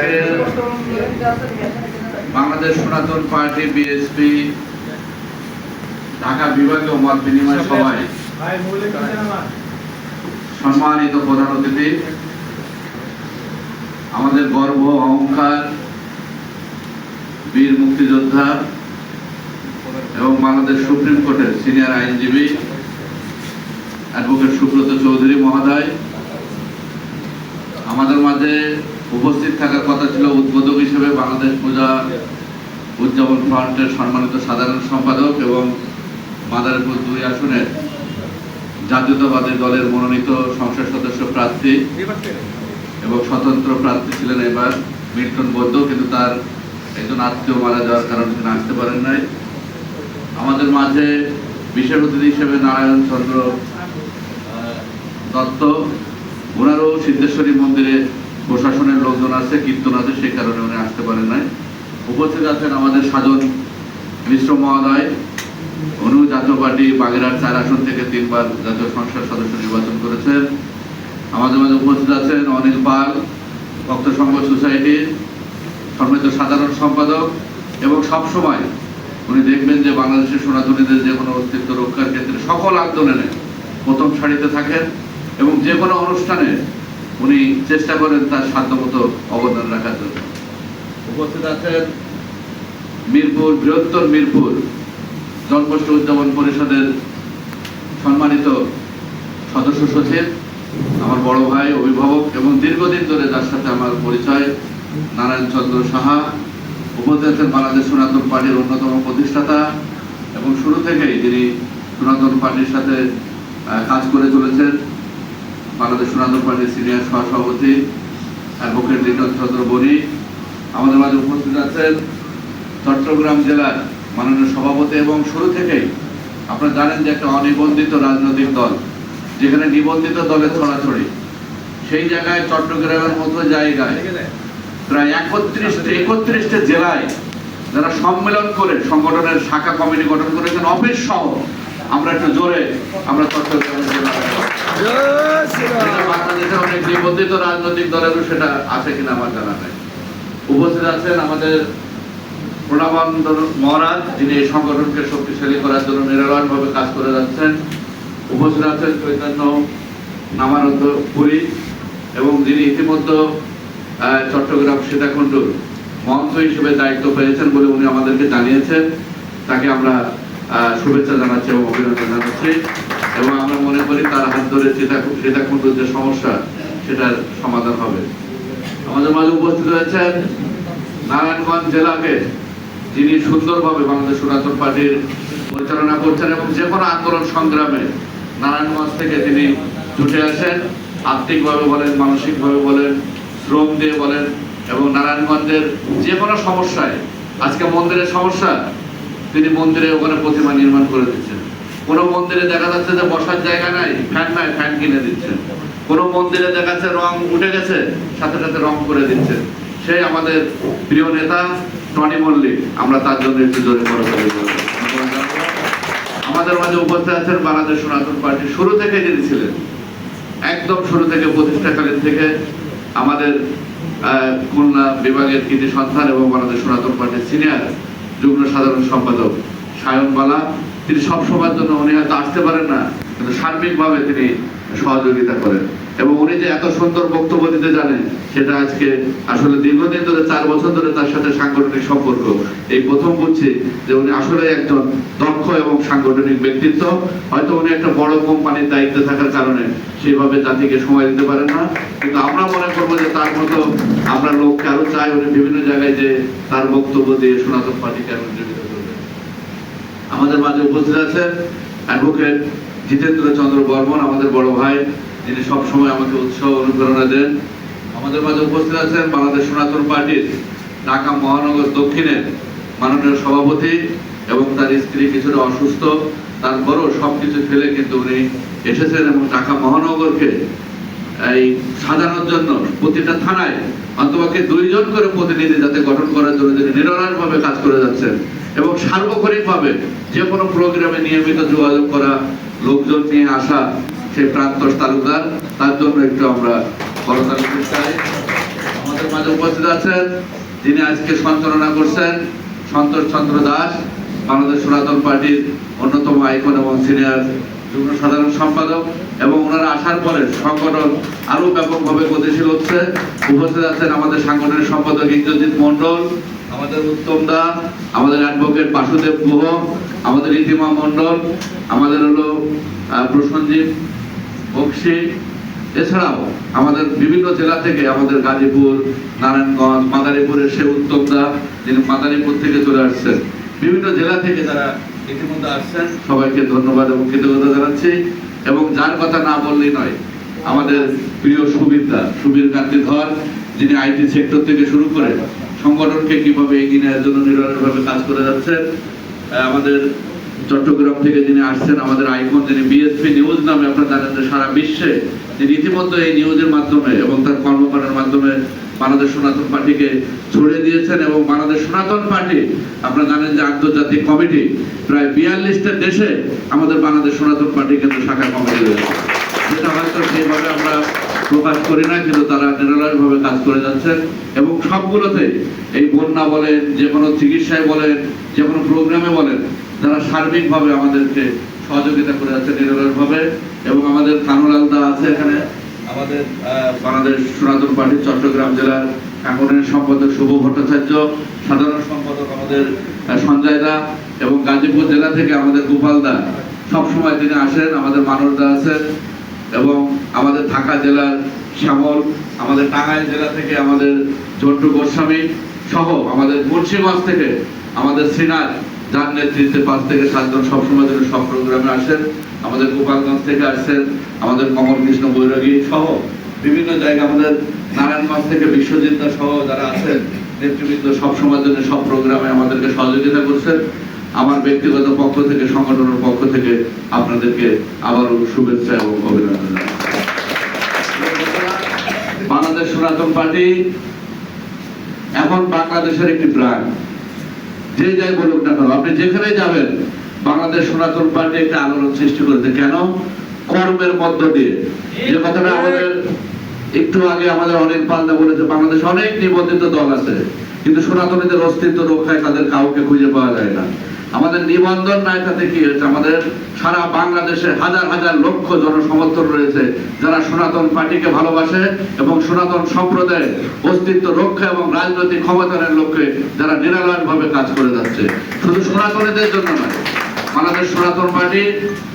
আজকে বাংলাদেশ সনাতন party BSP Dhaka বিভাগীয় মত বিনিময় সভায় সম্মানিত প্রধান অতিথি, আমাদের গর্ব অহংকার, বীর মুক্তিযোদ্ধা এবং বাংলাদেশ সুপ্রিম কোর্টের সিনিয়র আইনজীবী অ্যাডভোকেট সুব্রত চৌধুরী মহোদয়, আমাদের মাঝে উপস্থিত থাকার কথা ছিল উদ্বোধক হিসেবে বাংলাদেশ পূজা উদযাপন ফ্রন্টের সম্মানিত সাধারণ সম্পাদক এবং মাদারীপুর 2 আসনের জাতীয়তাবাদী দলের মনোনীত সংসদ সদস্য প্রার্থী এবং স্বতন্ত্র প্রার্থী ছিলেন এবার মিল্টন বৈদ্য, কিন্তু তার একজন আত্মীয় মারা যাওয়ার কারণে তিনি আসতে পারেন নাই। আমাদের মাঝে বিশেষ অতিথি হিসেবে নারায়ণ চন্দ্র দত্ত, ওনারও সিদ্ধেশ্বরী মন্দিরে প্রশাসনের লোকজন আছে, কীর্তন আছে, সেই কারণে উনি আসতে পারেন নাই। উপস্থিত আছেন আমাদের সাজন মিশ্র মহোদয়, উনিও জাতীয় পার্টি বাগেরহাট 4 আসন থেকে 3 বার জাতীয় সংসদ সদস্য নির্বাচন করেছেন। আমাদের মাঝে উপস্থিত আছেন অনিল পাল, ভক্ত সংঘ সোসাইটির সম্মানিত সাধারণ সম্পাদক, এবং সবসময় উনি দেখবেন যে বাংলাদেশের সনাতনীদের যে কোনো অস্তিত্ব রক্ষার ক্ষেত্রে সকল আন্দোলনে প্রথম সারিতে থাকেন এবং যে কোনো অনুষ্ঠানে উনি চেষ্টা করেন তার সাধ্যমতো অবদান রাখার জন্য। উপস্থিত আছেন মিরপুর, বৃহত্তর মিরপুর জন্মাষ্টমী উদযাপন পরিষদের সম্মানিত সদস্য সচিব, আমার বড় ভাই, অভিভাবক এবং দীর্ঘদিন ধরে যার সাথে আমার পরিচয়, নারায়ণ চন্দ্র সাহা। উপস্থিত আছেন বাংলাদেশ সনাতন পার্টির অন্যতম প্রতিষ্ঠাতা এবং শুরু থেকেই যিনি সনাতন পার্টির সাথে কাজ করে চলেছেন, বাংলাদেশ সনাতন পার্টির সিনিয়র সহসভাপতি অ্যাডভোকেট লিটন চন্দ্র বণিক। আমাদের মাঝে উপস্থিত আছেন চট্টগ্রাম জেলার মাননীয় সভাপতি এবং শুরু থেকেই আপনারা জানেন যে একটা অনিবন্ধিত রাজনৈতিক দল, যেখানে নিবন্ধিত দলের ছড়াছড়ি, সেই জায়গায় চট্টগ্রামের মতো জায়গায় প্রায় 31টা জেলায় যারা সম্মেলন করে সংগঠনের শাখা কমিটি গঠন করেছেন, অফিস সহ আমরা একটু জোরে আমরা চট্টগ্রামের বাংলাদেশের অনেক নিবন্ধিত রাজনৈতিক দলেরও সেটা আছে কিনা আমার জানা নাই। উপস্থিত আছেন আমাদের প্রণবানন্দ মহারাজ, যিনি এই সংগঠনকে শক্তিশালী করার জন্য নিরলসভাবে কাজ করে যাচ্ছেন। উপস্থিত আছেন চৈতন্য নামানন্দ পুরী, এবং যিনি ইতিমধ্যে চট্টগ্রাম সীতাকুণ্ডুর মন্ত্র হিসেবে দায়িত্ব পেয়েছেন বলে উনি আমাদেরকে জানিয়েছেন। তাকে আমরা শুভেচ্ছা জানাচ্ছি এবং অভিনন্দন জানাচ্ছি, এবং আমরা মনে করি তার হাত ধরে সীতাকুণ্ডুর যে সমস্যা সেটার সমাধান হবে। আমাদের মাঝে উপস্থিত হয়েছেন নারায়ণগঞ্জ জেলাকে যিনি সুন্দরভাবে বাংলাদেশ সনাতন পার্টির পরিচালনা করছেন এবং যে কোনো আন্দোলন সংগ্রামে নারায়ণগঞ্জ থেকে তিনি ছুটে আসেন, আর্থিকভাবে বলেন, মানসিকভাবে বলেন, শ্রম দিয়ে বলেন, এবং নারায়ণগঞ্জের যে কোনো সমস্যায়, আজকে মন্দিরের সমস্যা, তিনি মন্দিরে ওখানে প্রতিমা নির্মাণ করে দিচ্ছেন। কোনো মন্দিরে দেখা যাচ্ছে যে বসার জায়গা নাই, ফ্যান কিনে দিচ্ছেন। কোনো মন্দিরে দেখা যাচ্ছে রং উঠে গেছে, সাথে সাথে রং করে দিচ্ছেন। সেই আমাদের প্রিয় নেতা টনি মল্লিক, আমরা তার জন্য একটু জোরে করে আমাদের মাঝে উপস্থিত আছেন বাংলাদেশ সনাতন পার্টি শুরু থেকে যিনি ছিলেন, একদম শুরু থেকে প্রতিষ্ঠাকালীন থেকে আমাদের খুলনা বিভাগের কৃতি সন্তান এবং বাংলাদেশ সনাতন পার্টির সিনিয়র যুগ্ম সাধারণ সম্পাদক সায়ন বালা। তিনি সবসময়ের জন্য, উনি হয়তো আসতে পারেন না, কিন্তু সার্বিকভাবে তিনি সহযোগিতা করেন এবং উনি যে এত সুন্দর বক্তব্য দিতে জানেন সেটা আজকে আসলে দীর্ঘদিন ধরে 4 বছর ধরে তার সাথে সাংগঠনিক সম্পর্ক, এই প্রথম বুঝছি যে উনি আসলে একজন দক্ষ এবং সাংগঠনিক ব্যক্তিত্ব। হয়তো উনি একটা বড় কোম্পানির দায়িত্বে থাকার কারণে সেইভাবে জাতিকে সময় দিতে পারেন না, কিন্তু আমরা মনে করবো যে তার মতো আমরা লোককে আরো চাই উনি বিভিন্ন জায়গায় যে তার বক্তব্য দিয়ে সনাতন পার্টিকে আরো জীবিত করবেন। আমাদের মাঝে উপস্থিত আছেন অ্যাডভোকেট জিতেন্দ্র চন্দ্র বর্মন, আমাদের বড় ভাই, যিনি সবসময় আমাকে উৎসাহ অনুপ্রেরণা দেন। আমাদের মাঝে উপস্থিত আছেন বাংলাদেশ সনাতন পার্টির ঢাকা মহানগর দক্ষিণের মাননীয় সভাপতি, এবং তার স্ত্রী কিছুটা অসুস্থ, তারপরও সবকিছু ফেলে কিন্তু উনি এসেছেন এবং ঢাকা মহানগরকে এই সাজানোর জন্য প্রতিটা থানায় অন্তপক্ষে 2 জন করে প্রতিনিধি যাতে গঠন করার জন্য তিনি নিরলসভাবে কাজ করে যাচ্ছেন, এবং সার্বক্ষণিকভাবে যে কোনো প্রোগ্রামে নিয়মিত যোগাযোগ করা, লোকজন নিয়ে আসা সেই প্রান্তোষ তালুকদার, তার জন্য একটু আমরা করতালি চাই। আমাদের মাঝে উপস্থিত আছেন, যিনি আজকে সঞ্চালনা করছেন সন্তোষ চন্দ্র দাস, বাংলাদেশ সনাতন পার্টির অন্যতম আইকন এবং সিনিয়র যুগ্ম সাধারণ সম্পাদক, এবং ওনারা আসার পরে সংগঠন আরো ব্যাপকভাবে গতিশীল হচ্ছে। উপস্থিত আছেন আমাদের সাংগঠনিক সম্পাদক ইন্দ্রজিৎ মন্ডল, আমাদের উত্তম দা, আমাদের অ্যাডভোকেট বাসুদেব গুহ, আমাদের ইতিমা মন্ডল, আমাদের হলো প্রসঞ্জিৎ বক্সি, এছাড়াও আমাদের বিভিন্ন জেলা থেকে, আমাদের গাজীপুর, নারায়ণগঞ্জ, মাদারীপুরের সে উত্তম দা, যিনি মাদারীপুর থেকে চলে আসছেন, বিভিন্ন জেলা থেকে যারা ইতিমধ্যে আসছেন, সবাইকে ধন্যবাদ এবং কৃতজ্ঞতা জানাচ্ছি। এবং যার কথা না বললেই নয়, আমাদের প্রিয় সুবীর গান্ধী ধর, যিনি আইটি সেক্টর থেকে শুরু করে সংগঠনকে কিভাবে এগিয়ে নেওয়ার জন্য নিরন্তরভাবে কাজ করে যাচ্ছেন। আমাদের চট্টগ্রাম থেকে যিনি আসছেন, আমাদের আইকন, যিনি বিএসপি নিউজ নামে আপনারা জানেন যে সারা বিশ্বে তিনি ইতিমধ্যে এই নিউজের মাধ্যমে এবং তার কর্মকাণ্ডের মাধ্যমে বাংলাদেশ সনাতন পার্টিকে ছড়িয়ে দিয়েছেন। এবং বাংলাদেশ সনাতন পার্টি আপনারা জানেন যে আন্তর্জাতিক কমিটি প্রায় 42টা দেশে আমাদের বাংলাদেশ সনাতন পার্টি কিন্তু শাখা কমিটি রয়েছে, যেটা হয়তো সেইভাবে আমরা প্রকাশ করি না, কিন্তু তারা নিরলসভাবে কাজ করে যাচ্ছেন। এবং সবগুলোতে এই বন্যা বলেন, যে কোনো চিকিৎসায় বলেন, যে কোনো প্রোগ্রামে বলেন, যারা সার্বিকভাবে আমাদেরকে সহযোগিতা করে যাচ্ছে নিরলসভাবে। এবং আমাদের কানুলাল দা আছে এখানে, আমাদের বাংলাদেশ সনাতন পার্টির চট্টগ্রাম জেলার সাংগঠনিক সম্পাদক শুভ ভট্টাচার্য, সাধারণ সম্পাদক আমাদের সঞ্জয় দা, এবং গাজীপুর জেলা থেকে আমাদের গোপাল দা সবসময় তিনি আসেন, আমাদের মানস দা আছেন, এবং আমাদের ঢাকা জেলার শ্যামল, আমাদের টাঙ্গাইল জেলা থেকে আমাদের জন্টু গোস্বামী সহ, আমাদের মুন্সিগঞ্জ থেকে আমাদের সিনার, যার নেতৃত্বে 5 থেকে 7 জন সবসময় জন্য সব প্রোগ্রামে আসেন, আমাদের গোপালগঞ্জ থেকে আসছেন আমাদের কমল কৃষ্ণ বৈরাগী সহ বিভিন্ন জায়গায়, আমাদের নারায়ণগঞ্জ থেকে বিশ্বজিৎ দা সহ যারা আছেন নেতৃবৃন্দ সবসময় জন্য সব প্রোগ্রামে আমাদেরকে সহযোগিতা করছেন। আমার ব্যক্তিগত পক্ষ থেকে, সংগঠনের পক্ষ থেকে আপনাদেরকে আবারও শুভেচ্ছা এবং অভিনন্দন। বাংলাদেশ সনাতন পার্টি এখন বাংলাদেশের একটি ব্র্যান্ড, যে যাই বলুক না কেন, আপনি যেখানে যাবেন বাংলাদেশ সনাতন পার্টি একটা আলোড়ন সৃষ্টি করেছে। কেন? কর্মের মধ্য দিয়ে। যে কথাটা আমাদের একটু আগে আমাদের অনেক পাল্টা বলেছে, বাংলাদেশে অনেক নিবন্ধিত দল আছে, কিন্তু সনাতনীদের অস্তিত্ব রক্ষায় তাদের কাউকে খুঁজে পাওয়া যায় না। আমাদের নিবন্ধন নাই, তাতে কি হয়েছে? আমাদের সারা বাংলাদেশে হাজার হাজার লক্ষ জনসমর্থন রয়েছে যারা সনাতন পার্টিকে ভালোবাসে এবং সনাতন সম্প্রদায়ের অস্তিত্ব রক্ষা এবং রাজনৈতিক ক্ষমতায়নের লক্ষ্যে যারা নিরলসভাবে কাজ করে যাচ্ছে। শুধু সনাতনীদের জন্য নয়, বাংলাদেশ সনাতন পার্টি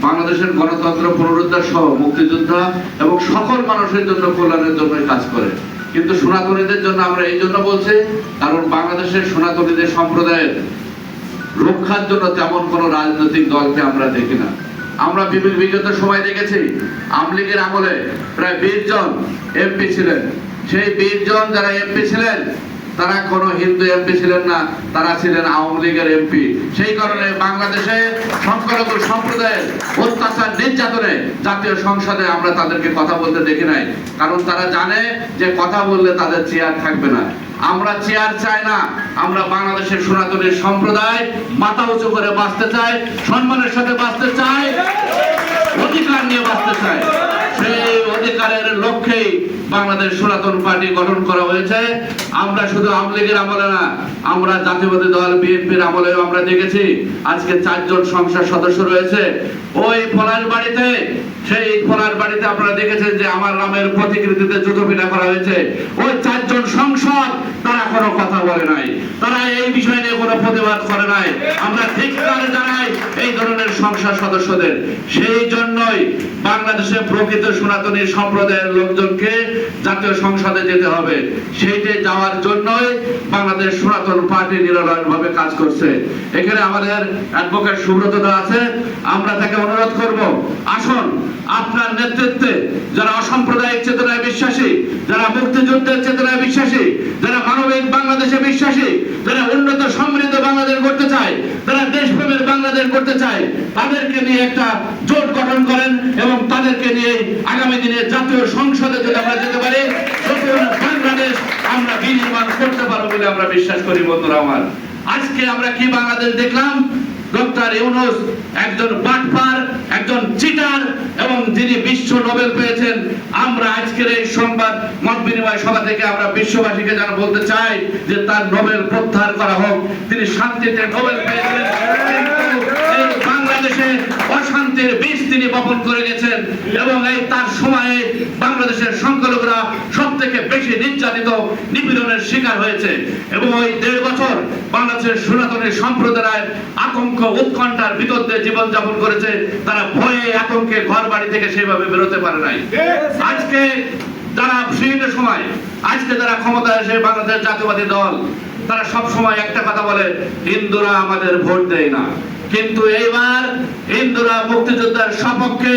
বাংলাদেশের গণতন্ত্র পুনরুদ্ধার সহ মুক্তিযোদ্ধা এবং সকল মানুষের জন্য কল্যাণের জন্য কাজ করে। কিন্তু সনাতনীদের জন্য আমরা এই জন্য বলছি, কারণ বাংলাদেশের সনাতনীদের সম্প্রদায়ের রক্ষার জন্য তেমন কোন রাজনৈতিক দলকে আমরা দেখি না। আমরা বিগত সময় দেখেছি, আওয়ামী লীগের আমলে প্রায় 20 জন এমপি ছিলেন। সেই 20 জন যারা এমপি ছিলেন তারা কোনো হিন্দু এমপি ছিলেন না, তারা ছিলেন আওয়ামী লীগের এমপি। সেই কারণে বাংলাদেশে সংখ্যালঘু সম্প্রদায়ের অত্যাচার নির্যাতনে জাতীয় সংসদে আমরা তাদেরকে কথা বলতে দেখি নাই, কারণ তারা জানে যে কথা বললে তাদের চেয়ার থাকবে না। আমরা চেয়ার চাই না, আমরা বাংলাদেশের সনাতনী সম্প্রদায় মাথা উঁচু করে বাঁচতে চাই, সম্মানের সাথে বাঁচতে চাই, অধিকার নিয়ে বাঁচতে চাই। সেই অধিকারের লক্ষ্যেই বাংলাদেশ সনাতন পার্টি গঠন করা হয়েছে। আমরা শুধু আওয়ামী লীগের আমলে না, আমরা জাতীয়বাদী দল বিএনপির আমলেও আমরা দেখেছি আজকে 4 জন সংসদ সদস্য রয়েছে। ওই পলাশ বাড়িতে, সেই পলাশ বাড়িতে আপনারা দেখেছেন যে আমার নামের প্রতিকৃতিতে জুতো পিটা করা হয়েছে। ওই 4 জন সংসদ তারা কোনো কথা বলে নাই, তারা এই বিষয় নিয়ে কোনো প্রতিবাদ করে নাই। আমরা ধিক্কার জানাই এই ধরনের সংসদ সদস্যদের। সেই জন্যই বাংলাদেশে প্রকৃত সনাতনী সম্প্রদায়ের লোকজনকে জাতীয় সংসদে যেতে হবে। সেইটে যাওয়ার জন্যই বাংলাদেশ সনাতন পার্টি নিরলসভাবে কাজ করছে। এখানে আমাদের অ্যাডভোকেট সুব্রত দা আছে, আমরা তাকে অনুরোধ করব, আসুন আপনার নেতৃত্বে যারা অসাম্প্রদায়িক চেতনায় বিশ্বাসী, যারা মুক্তিযুদ্ধের চেতনায় বিশ্বাসী, যারা মানবিক বাংলাদেশে বিশ্বাসী, যারা উন্নত সমৃদ্ধ বাংলাদেশ করতে চায়, যারা দেশপ্রেমের বাংলাদেশ করতে চায়, তাদেরকে নিয়ে একটা জোট গঠন করেন এবং তাদেরকে নিয়ে আগামী দিনে জাতীয় সংসদে যদি আমরা যেতে পারি, নতুন বাংলাদেশ আমরা বিনির্মাণ করতে পারবো বলে আমরা বিশ্বাস করি। বন্ধুরা আমার, আজকে আমরা কি বাংলাদেশ দেখলাম? ডক্টর ইউনূস একজন বাটপার, একজন চিটার, এবং যিনি বিশ্ব নোবেল পেয়েছেন। আমরা আজকের এই সংবাদ মত বিনিময় সভা থেকে আমরা বিশ্ববাসীকে যেন বলতে চাই যে তার নোবেল প্রত্যাহার করা হোক। তিনি শান্তিতে নোবেল পেয়েছেন, কিন্তু বাংলাদেশে অশান্তির বীজ তিনি বপন করে গেছেন, এবং এই তার সময়ে বাংলাদেশের সংখ্যালঘুরা সব থেকে বেশি নির্যাতিত, নিপীড়নের শিকার হয়েছে। এবং ওই 1.5 বছর বাংলাদেশের সনাতনী সম্প্রদায় আতঙ্ক উৎকণ্ঠার ভিতর দিয়ে জীবনযাপন করেছে। তারা ভয়ে আতঙ্কে ঘর বাড়ি থেকে সেভাবে বেরোতে পারে নাই। আজকে যারা বিভিন্ন সময়, আজকে যারা ক্ষমতায় এসে বাংলাদেশ জাতীয়বাদী দল, তারা সব সময় একটা কথা বলে, হিন্দুরা আমাদের ভোট দেয় না। কিন্তু এইবার হিন্দুরা মুক্তিযোদ্ধার সপক্ষে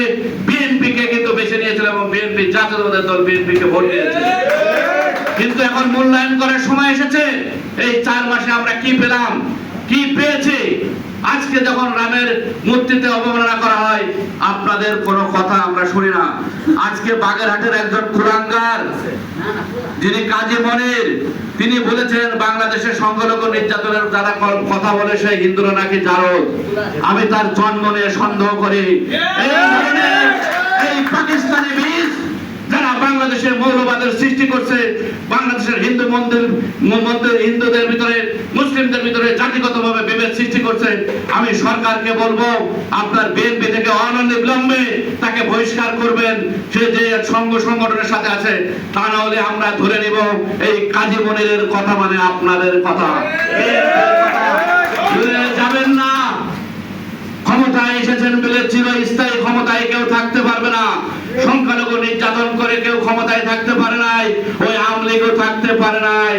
বিএনপিকে কিন্তু বেছে নিয়েছিল, এবং বিএনপি জাতীয়তাবাদী দল বিএনপিকে ভোট দিয়েছে। কিন্তু এখন মূল্যায়ন করার সময় এসেছে। এই 4 মাসে আমরা কি পেলাম, কি পেয়েছি? আজকে যখন রামের মূর্তিতে অবমাননা করা হয়, আপনাদের কোনো কথা আমরা শুনি না। আজকে বাগেরহাটের একজন কুলাঙ্গার, যিনি কাজী মনির, তিনি বলেছেন বাংলাদেশের সংখ্যালঘু নির্যাতনের যারা কথা বলে সেই হিন্দুরা নাকি জারদ। আমি তার জন্ম নিয়ে সন্দেহ করি। এই পাকিস্তানি বীজ যারা বাংলাদেশে মৌলবাদের সৃষ্টি করছে, বাংলাদেশের হিন্দু হিন্দুদের ভিতরে, মুসলিমদের ভিতরে জাতিগতভাবে বিভেদ সৃষ্টি করছে। আমি সরকারকে বলবো, আপনার বিএনপি থেকে অনতিবিলম্বে তাকে বহিষ্কার করবেন, সে যে সংগঠনের সাথে আছে। তা না হলে আমরা ধরে নিব এই কাজী মনিরের কথা মানে আপনাদের কথা। যাবেন না। ক্ষমতায় এসেছেন বলে চিরস্থায়ী ক্ষমতায় কেউ থাকতে পারবে না। সংখ্যালঘু নির্যাতন করে কেউ ক্ষমতায় থাকতে পারে নাই, ওই আওয়ামী লীগও থাকতে পারে নাই।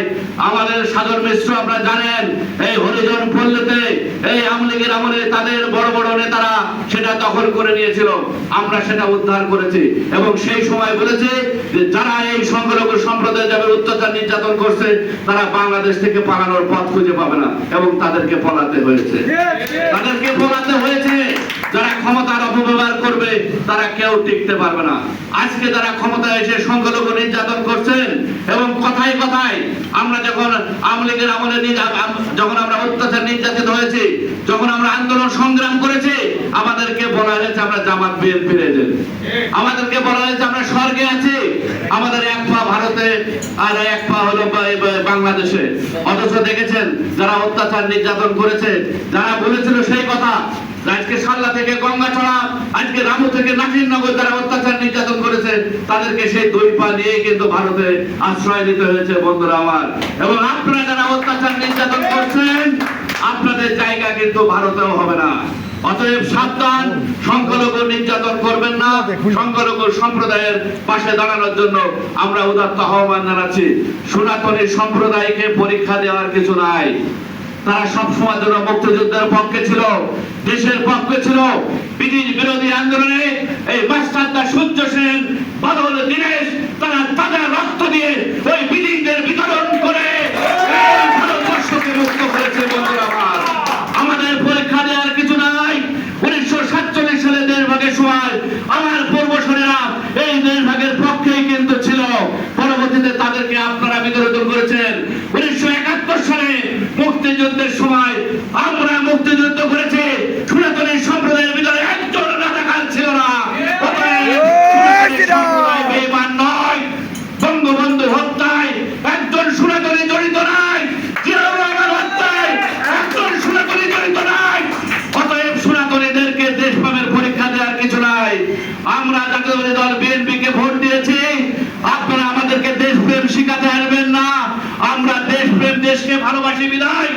আমাদের সাধন মিশ্র আপনারা জানেন, এই হরিজন পল্লীতে এই আওয়ামী লীগের আমলে তাদের বড় বড় নেতারা সেটা দখল করে নিয়েছিল। আমরা সেটা উদ্ধার করেছি, এবং সেই সময় বলেছে যে যারা এই সংখ্যালঘু সম্প্রদায় যাবে অত্যাচার নির্যাতন করছে, তারা বাংলাদেশ থেকে পালানোর পথ খুঁজে পাবে না, এবং তাদেরকে পলাতে হয়েছে। যারা ক্ষমতার অপব্যবহার করবে তারা কেউ টিকতে পারবে না। আজকে যারা ক্ষমতায় এসে সংখ্যালঘু নির্যাতন করছেন, এবং কথায় কথায় আমরা যখন আওয়ামী লীগের আমলে যখন আমরা অত্যাচার নির্যাতিত হয়েছি, যখন আমরা আন্দোলন সংগ্রাম করেছি, আমাদেরকে বলা হয়েছে আমরা জামাত বিএনপির এজেন্ট, আমাদেরকে বলা হয়েছে আমরা স্বর্গে আছি, আমাদের এক পা ভারতে আর এক পা হলো বাংলাদেশে। অথচ দেখেছেন যারা অত্যাচার নির্যাতন করেছে, যারা বলেছিল সেই কথা, আজকে সাল্লা থেকে গঙ্গাছড়া, আজকে রামু থেকে নাসিরনগর যারা অত্যাচার নির্যাতন করেছে, তাদেরকে সেই 2 পা নিয়ে কিন্তু ভারতে আশ্রয় নিতে হয়েছে বন্ধুরা আমার। এবং আপনারা যারা অত্যাচার নির্যাতন করছেন, আপনাদের জায়গা কিন্তু ভারতেও হবে না। অতএব সাবধান, সংখ্যালঘু নির্যাতন করবেন না। সংখ্যালঘু সম্প্রদায়ের পাশে দাঁড়ানোর জন্য আমরা উদাত্ত আহ্বান জানাচ্ছি। সনাতনী সম্প্রদায়কে পরীক্ষা দেওয়ার কিছু নাই। তারা সবসময় জন্য মুক্তিযুদ্ধের পক্ষে ছিল, দেশের পক্ষে ছিল। ব্রিটিশ বিরোধী আন্দোলনে এই মাস্টারদা সূর্য সেন, বাদল দীনেশ, তারা তাজা রক্ত দিয়ে ওই ব্রিটিশদের বিতরণ করে ভারতবর্ষকে মুক্ত করেছে বন্ধুরা আমার। আমাদের পরীক্ষা দেওয়ার কিছু নাই। 1947 সালে দেশভাগের সময় আমার পূর্বসূরীরা এই দেশভাগের পক্ষেই কিন্তু ছিল। পরবর্তীতে তাদেরকে আপনারা বিতরণ করেছেন। 1971 সালে মুক্তিযুদ্ধের সময় আমরা মুক্তিযুদ্ধ করেছি, সনাতনী সম্প্রদায়ের ভিতরে একজন রাজাকার ছিল না। বেঈমান নয়, বঙ্গবন্ধু হত্যায় একজন সনাতনী জড়িত নাই, জিয়াউর রহমান হত্যায় একজন সনাতনী জড়িত নাই। অতএব সনাতনীদেরকে দেশপ্রেমের পরীক্ষা দেওয়ার কিছু নাই। আমরা জাতীয়তাবাদী দল বিএনপিকে ভোট দিয়েছি, আপনারা আমাদেরকে দেশপ্রেম শিখাতে আসবেন না। আমরা দেশপ্রেম, দেশকে ভালোবাসি বিদায়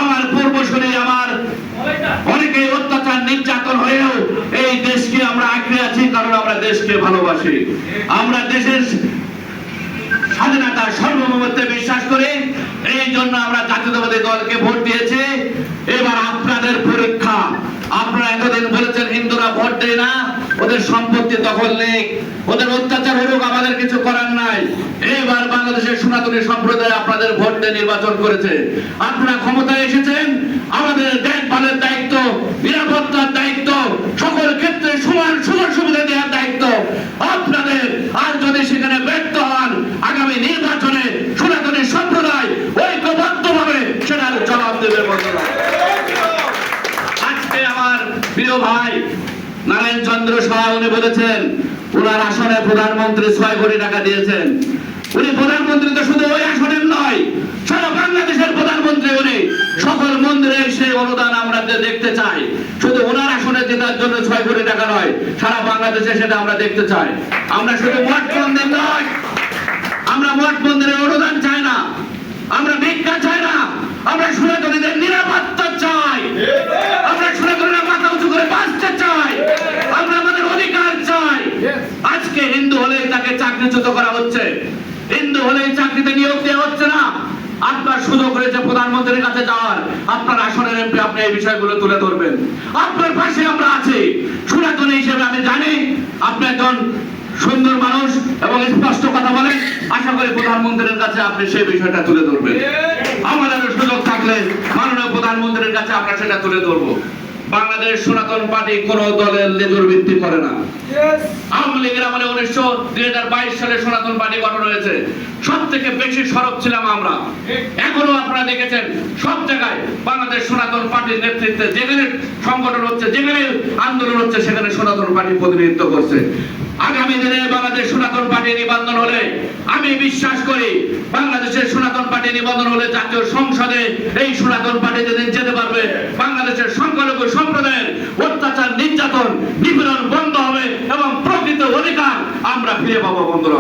আমার পূর্বসূরি, আমার অনেকেই অত্যাচার নির্যাতন হয়েও এই দেশকে আমরা আঁকড়ে আছি, কারণ আমরা দেশকে ভালোবাসি। আমরা দেশের স্বাধীনতা সার্বভৌমত্বে বিশ্বাস করি, এই জন্য আমরা জাতীয়তাবাদী দলকে ভোট দিয়েছি। এবার আপনাদের পরীক্ষা। আপনারা এতদিন বলেছেন হিন্দুরা ভোট দেয় না, ওদের সম্পত্তি দখল নেই, ওদের অত্যাচার হলেও আমাদের কিছু করার নাই। এবার বাংলাদেশের সনাতনী সম্প্রদায় আপনাদের ভোট দিয়ে নির্বাচন করেছে। আপনারা ক্ষমতায় এসেছেন, আমাদের দেখভালের দায়িত্ব, নিরাপত্তার দায়িত্ব, সকল ক্ষেত্রে সমান সুযোগ সুবিধা দেওয়ার দায়িত্ব আপনাদের। আর যদি সেখানে ব্যর্থ হন, আগামী নির্বাচনে সনাতনী সম্প্রদায় ঐক্যবদ্ধভাবে সেটার জবাব দেবে বন্ধুরা। প্রিয় ভাই নারায়ণ চন্দ্র সাহা উনি বলেছেন ওনার আসনে প্রধানমন্ত্রী 6 কোটি টাকা দিয়েছেন। উনি প্রধানমন্ত্রী তো শুধু ওই আসনের নয়, সারা বাংলাদেশের প্রধানমন্ত্রী উনি। সকল মন্দিরে সেই অনুদান আমরা দেখতে চাই। শুধু ওনার আসনে জেতার জন্য 6 কোটি টাকা নয়, সারা বাংলাদেশে সেটা আমরা দেখতে চাই। আমরা শুধু মঠ মন্দির নয়, আমরা মঠ মন্দিরের অনুদান চাই না, আমরা ভিক্ষা চাই না, আমরা সনাতনীদের নিরাপত্তা চাই, আমরা সনাতনীরা মাথা উঁচু করে বাঁচতে চাই, আমরা আমাদের অধিকার চাই। আজকে হিন্দু হলেই তাকে চাকরিচ্যুত করা হচ্ছে, হিন্দু হলেই চাকরিতে নিয়োগ দেওয়া হচ্ছে না। আপনার সুযোগ রয়েছে প্রধানমন্ত্রীর কাছে যাওয়ার, আপনার আসনের এমপি আপনি এই বিষয়গুলো তুলে ধরবেন। আপনার পাশে আমরা আছি। সনাতনী হিসেবে আমি জানি আপনি একজন সুন্দর মানুষ এবং স্পষ্ট কথা বলেন। আশা করি প্রধানমন্ত্রীর কাছে আপনি সেই বিষয়টা তুলে ধরবেন। আমাদের সুযোগ থাকলে মাননীয় প্রধানমন্ত্রীর কাছে আমরা সেটা তুলে ধরবো। বাংলাদেশ সনাতন পার্টি কোন দলের লেজুর ভিত্তি করে না। আওয়ামী লীগের আমলে 2022 সালে সনাতন পার্টি গঠন হয়েছে। সব থেকে বেশি সরব ছিলাম আমরা। এখনো আপনারা দেখেছেন সব জায়গায় বাংলাদেশ সনাতন পার্টির নেতৃত্বে যেখানে সংগঠন হচ্ছে, যেখানে আন্দোলন হচ্ছে, সেখানে সনাতন পার্টি প্রতিনিধিত্ব করছে। আগামী দিনে বাংলাদেশ সনাতন পার্টি নিবন্ধন হলে আমি বিশ্বাস করি বাংলাদেশের সনাতন পার্টি নিবন্ধন হলে জাতীয় সংসদে এই সনাতন পার্টি যেদিন যেতে পারবে, বাংলাদেশের সংখ্যালঘু সম্প্রদায়ের অত্যাচার, নির্যাতন, নিপীড়ন বন্ধ হবে এবং প্রকৃত অধিকার আমরা ফিরে পাবো বন্ধুরা।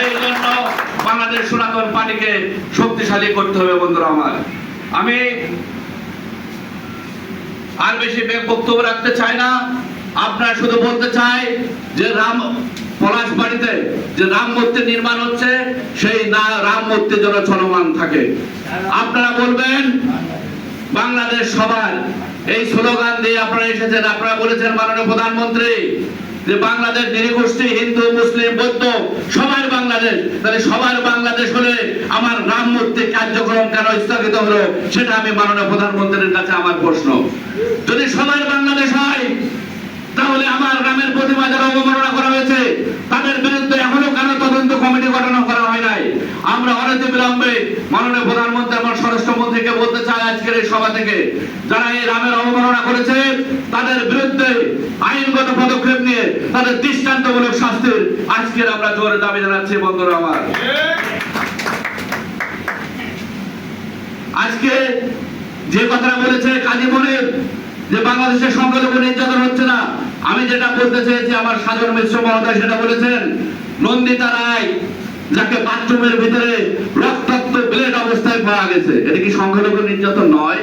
এই জন্য বাংলাদেশ সনাতন পার্টিকে শক্তিশালী করতে হবে বন্ধুরা আমার। আমি আর বেশি বক্তব্য রাখতে চাই না। আপনারা শুধু বলতে চাই যে পলাশবাড়িতে যে রাম মূর্তি নির্মাণ হচ্ছে, সেই রাম মূর্তি যেন চলমান থাকে। আপনারা বলবেন বাংলাদেশ সবার, এই স্লোগান দিয়ে আপনারা এসেছেন। আপনারা বলেছেন মাননীয় প্রধানমন্ত্রী যে বাংলাদেশ নৃগোষ্ঠী, হিন্দু, মুসলিম, বৌদ্ধ সবার বাংলাদেশ। তাহলে সবার বাংলাদেশ হলে আমার রাম মূর্তি কার্যক্রম কেন স্থগিত হলো, সেটা আমি মাননীয় প্রধানমন্ত্রীর কাছে আমার প্রশ্ন। যদি সবার বাংলাদেশ হয় তাহলে আমার গ্রামের প্রতিমা যারা অবমাননা করা হয়েছে তাদের বিরুদ্ধে এখনো কেন তদন্ত কমিটি গঠন করা হয় নাই? আমরা অনতি বিলম্বে মাননীয় প্রধানমন্ত্রী এবং স্বরাষ্ট্রমন্ত্রীকে বলতে চাই আজকের এই সভা থেকে, যারা এই রামের অবমাননা করেছে তাদের বিরুদ্ধে আইনগত পদক্ষেপ নিয়ে তাদের দৃষ্টান্তমূলক শাস্তির আজকের আমরা জোরে দাবি জানাচ্ছি বন্ধুরা আমার। আজকে যে কথাটা বলেছে কাজী মনির যে বাংলাদেশের সংখ্যালঘু নির্যাতন হচ্ছে না, আমি যেটা বলতে চেয়েছি আমার সাজন মিশ্র মহোদয় সেটা বলেছেন। নন্দিতা রায় যাকে বাথরুমের ভিতরে রক্তাক্ত ব্লেড অবস্থায় পাওয়া গেছে, এটা কি সংখ্যালঘু নির্যাতন নয়?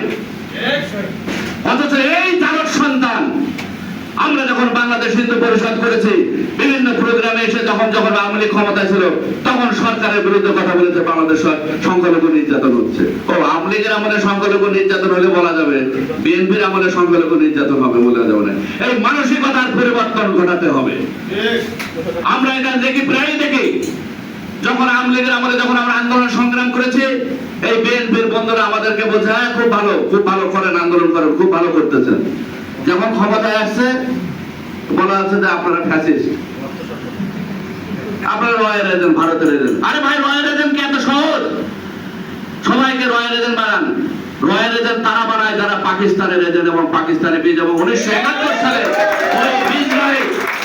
অথচ এই জারদ সন্তান আমরা যখন বাংলাদেশ হিন্দু পরিষদ করেছি, বিভিন্ন প্রোগ্রামে এসে যখন আওয়ামী লীগ ক্ষমতায় ছিল তখন সরকারের বিরুদ্ধে কথা বলেছে বাংলাদেশ সংখ্যালঘু নির্যাতন হচ্ছে। ও আওয়ামী লীগের আমলে সংখ্যালঘু নির্যাতন হলে বলা যাবে, বিএনপির আমলে সংখ্যালঘু নির্যাতন হবে বলা যাবে না। এই মানসিকতার পরিবর্তন ঘটাতে হবে। আমরা এটা দেখি, প্রায় দেখি যখন আওয়ামী লীগের আমলে যখন আমরা আন্দোলন সংগ্রাম করেছি, এই বিএনপির বন্ধুরা আমাদেরকে বোঝে খুব ভালো করেন, আন্দোলন করেন, খুব ভালো করতেছেন। যখন ক্ষমতায় আসছে বলা হচ্ছে যে আপনারা ফ্যাসিস্ট, আপনারা রয়্যাল এজেন্ট, ভারতের এজেন্ট। আরে ভাই, রয়্যাল এজেন্ট কি এত সহজ? সবাইকে রয়্যাল এজেন্ট বানান। রয়্যাল এজেন্ট তারা বানায় যারা পাকিস্তানের এজেন্ট এবং পাকিস্তানের বীজ। এবং 1971 সালে ওই বীজ নয়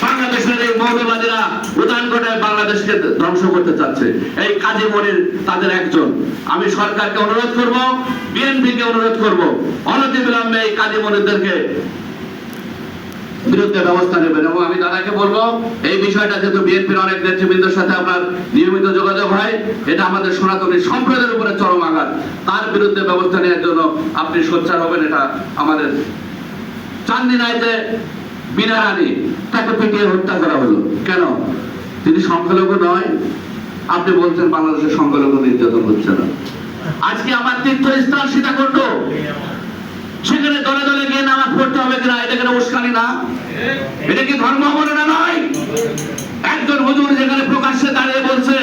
বাংলাদেশের এই মৌলবাদীরা উদান ঘটায় বাংলাদেশকে ধ্বংস করতে চাচ্ছে। এই কাজী মনির তাদের একজন। আমি সরকারকে অনুরোধ করব, বিএনপিকে অনুরোধ করব, অনতি বিলম্বে এই কাজী মনিরদেরকে বিরুদ্ধে ব্যবস্থা নেবেন। এবং আমি দাদাকে বলবো এই বিষয়টা যেহেতু বিএনপির অনেক নেতৃবৃন্দের সাথে আপনার নিয়মিত যোগাযোগ হয়, এটা আমাদের সনাতনী সম্প্রদায়ের উপরে চরম আঘাত। তার বিরুদ্ধে ব্যবস্থা নেওয়ার জন্য আপনি সোচ্চার হবেন, এটা আমাদের। চান্দিনাইতে বিনা রানী তাকে পিটিয়ে হত্যা করা হলো কেন? তিনি সংখ্যালঘু নয়? আপনি বলছেন বাংলাদেশের সংখ্যালঘু নির্যাতন হচ্ছে না। আজকে আমার তীর্থস্থান সীতাকুণ্ড, সেখানে দলে দলে গিয়ে নামাজ পড়তে হবে কিনা? এটা কেন উস্কানি না? এটা কি ধর্ম অবমাননা নয়? একজন হুজুর যেখানে প্রকাশ্যে দাঁড়িয়ে বলছে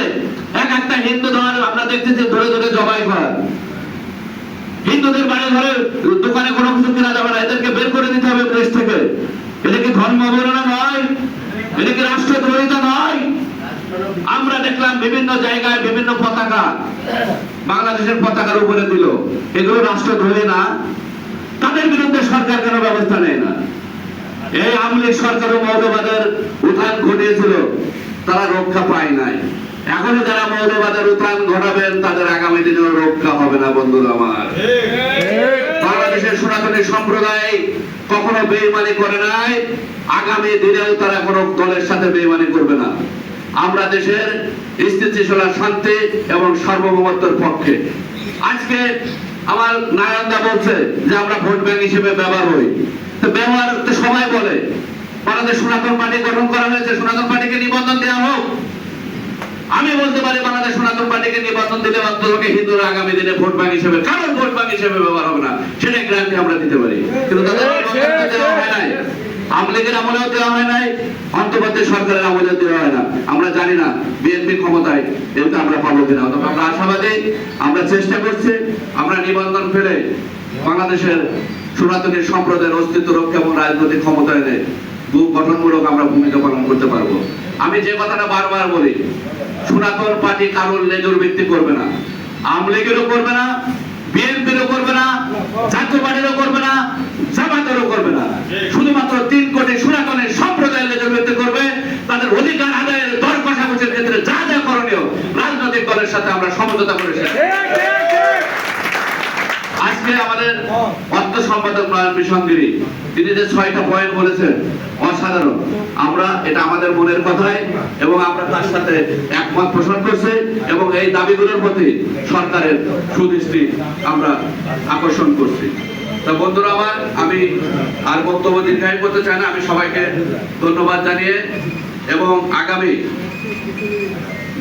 একটা হিন্দু ধর আমরা দেখতেছি ধরে ধরে জবাই করা, হিন্দুদের বাড়ি ঘরে দোকানে কোনো কিছু কেনা যাবে না, এদেরকে বের করে দিতে হবে দেশ থেকে। এটা কি ধর্ম অবমাননা নয়? এটা কি রাষ্ট্রদ্রোহিতা নয়? আমরা দেখলাম বিভিন্ন জায়গায় বিভিন্ন পতাকা বাংলাদেশের পতাকার উপরে দিল, এগুলো রাষ্ট্রদ্রোহী না? তাদের বিরুদ্ধে সরকার কেন ব্যবস্থা নেয় না? এই আওয়ামী লীগ সরকারও মৌলবাদের উত্থান ঘটিয়েছিল, তারা রক্ষা পায় নাই। এখনো যারা মৌলবাদের উত্থান ঘটাবেন তাদের আগামী দিনেও রক্ষা হবে না বন্ধুরা আমার। বাংলাদেশের সনাতনী সম্প্রদায় কখনো বেঈমানি করে নাই, আগামী দিনেও তারা কোনো দলের সাথে বেঈমানি করবে না। আমরা দেশের স্থিতিশীল শান্তি এবং সার্বভৌমত্বের পক্ষে। আজকে আমার নারায়ণদা বলছে যে আমরা ভোট ব্যাংক হিসেবে ব্যবহার হই, তো ব্যবহার তো সবাই বলে। বাংলাদেশ সনাতন পার্টি গঠন করা হয়েছে, সনাতন পার্টিকে নিবন্ধন দেওয়া হোক। আমি বলতে পারি বাংলাদেশ সনাতন পার্টিকে নিবন্ধন দিলে অন্তত হিন্দুরা আগামী দিনে ভোট ব্যাংক হিসেবে, কারণ ভোট ব্যাংক হিসেবে ব্যবহার হবে না, সেটা গ্যারান্টি আমরা দিতে পারি। কিন্তু তাদের দেওয়া হয় নাই, আওয়ামী লীগের আমলেও দেওয়া হয় নাই, অন্তর্বর্তী সরকারের আমলেও দেওয়া হয় না। আমরা জানি না বিএনপি ক্ষমতায় এটা আমরা পাবো কিনা। তবে আমরা আশাবাদী, আমরা চেষ্টা করছি, আমরা নিবন্ধন ফেলে বাংলাদেশের সনাতনী সম্প্রদায়ের অস্তিত্ব রক্ষা এবং রাজনৈতিক ক্ষমতায়নে গঠনমূলক আমরা ভূমিকা পালন করতে পারবো। আমি যে কথাটা বারবার বলি, সনাতন পার্টি কারোর লেজুর ভিত্তি করবে না, আওয়ামী লীগেরও করবে না, বিএনপিরও করবে না, জাতীয় পার্টিরও করবে না, জামাতেরও করবে না। শুধুমাত্র 3 কোটি সনাতনের সম্প্রদায়ের লেজুর ভিত্তি করবে। তাদের অধিকার আদায়ের দর কষাকষির ক্ষেত্রে যা যা করণীয় রাজনৈতিক দলের সাথে আমরা সমঝোতা করেছি। আজকে আমাদের অর্থ সম্পাদক নয়ন বিশঙ্গিরি তিনি যে 6টা পয়েন্ট বলেছেন অসাধারণ। আমরা এটা আমাদের মনের কথাই এবং আমরা তার সাথে একমত পোষণ করছি এবং এই দাবিগুলোর প্রতি সরকারের সুদৃষ্টি আমরা আকর্ষণ করছি। তা বন্ধুরা আমার, আমি আর বক্তব্য দীর্ঘায়িত করতে চাই না। আমি সবাইকে ধন্যবাদ জানিয়ে এবং আগামী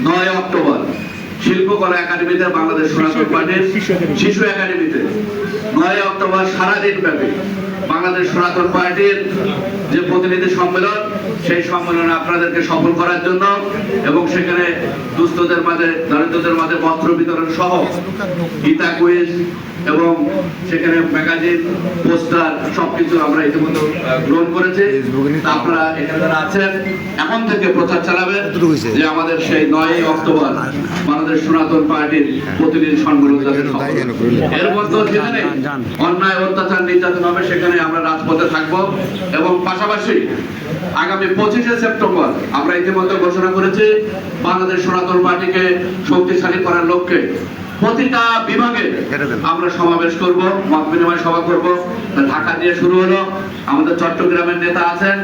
9 অক্টোবর শিল্পকলা একাডেমিতে বাংলাদেশ সনাতন পার্টির শিশু একাডেমিতে 9 অক্টোবর সারাদিন ব্যাপী বাংলাদেশ সনাতন পার্টির যে প্রতিনিধি সম্মেলন, সেই সম্মেলনে আপনাদেরকে সফল করার জন্য এবং সেখানে দুস্থদের মাঝে, দরিদ্রদের মাঝে বস্ত্র বিতরণ সহ গীতা কুইজ এবং সেখানে ম্যাগাজিন, পোস্টার সবকিছু আমরা ইতিমধ্যে গ্রহণ করেছি। আপনারা এখানে যারা আছেন এখন থেকে প্রচার চালাবেন যে আমাদের সেই 9 অক্টোবর বাংলাদেশ সনাতন পার্টির প্রতিনিধি সম্মেলন যাতে সফল। এর মধ্যে যেখানে অন্যায়, অত্যাচার, নির্যাতন হবে সেখানে আমরা রাজপথে থাকবো এবং পাশাপাশি আগামী 25শে সেপ্টেম্বর আমরা ইতিমধ্যে ঘোষণা করেছি বাংলাদেশ সনাতন পার্টিকে শক্তিশালী করার লক্ষ্যে প্রতিটা বিভাগে আমরা সমাবেশ করব, মত বিনিময় সভা করব। ঢাকা দিয়ে শুরু হলো, আমাদের চট্টগ্রামের নেতা আছেন।